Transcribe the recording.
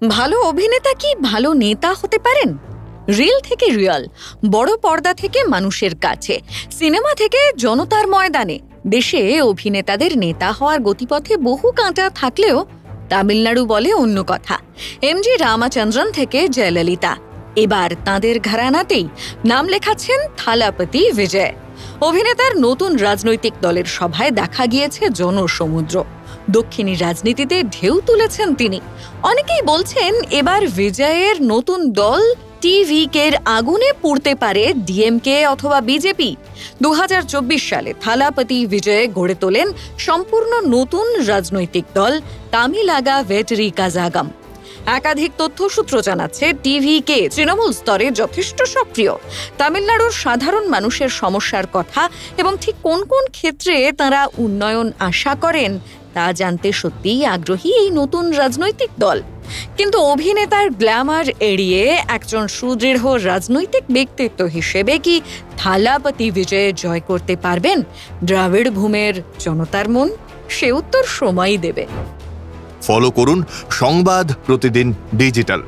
ভালো অভিনেতা কি ভালো নেতা হতে পারেন? রিল থেকে রিয়াল, বড় পর্দা থেকে মানুষের কাছে, সিনেমা থেকে জনতার ময়দানে দেশে অভিনেতাদের নেতা হওয়ার গতিপথে বহু কাঁটা থাকলেও তামিলনাড়ু বলে অন্য কথা। এমজি রামাচন্দ্রন থেকে জয়ললিতা, এবার তাঁদের ঘরানাতেই নাম লেখাচ্ছেন থালাপতি বিজয়। অভিনেতার নতুন রাজনৈতিক দলের সভায় দেখা গিয়েছে জনসমুদ্র। দক্ষিণী রাজনীতিতে ঢেউ তুলেছেন তিনি। অনেকেই বলছেন এবার বিজয়ের নতুন দল টিভিকের আগুনে পুড়তে পারে ডিএমকে অথবা বিজেপি। 2024 সালে থালাপতি বিজয় গড়ে তোলেন সম্পূর্ণ নতুন রাজনৈতিক দল তামিলাগা ভেটরি কাজাগাম। একাধিক তথ্যসূত্র জানাচ্ছে টিভিকে তৃণমূল স্তরে যথেষ্ট সক্রিয়। তামিলনাড়ুর সাধারণ মানুষের সমস্যার কথা এবং ঠিক কোন কোন ক্ষেত্রে তারা উন্নয়ন আশা করেন তা জানতে সত্যিই আগ্রহী এই নতুন রাজনৈতিক দল। কিন্তু অভিনেতার গ্ল্যামার এড়িয়ে একজন সুদৃঢ় রাজনৈতিক ব্যক্তিত্ব হিসেবে কি থালাপতি বিজয় জয় করতে পারবেন দ্রাবিড় ভূমের জনতার মন? সে উত্তর সময়ই দেবে। ফলো করুন সংবাদ প্রতিদিন ডিজিটাল।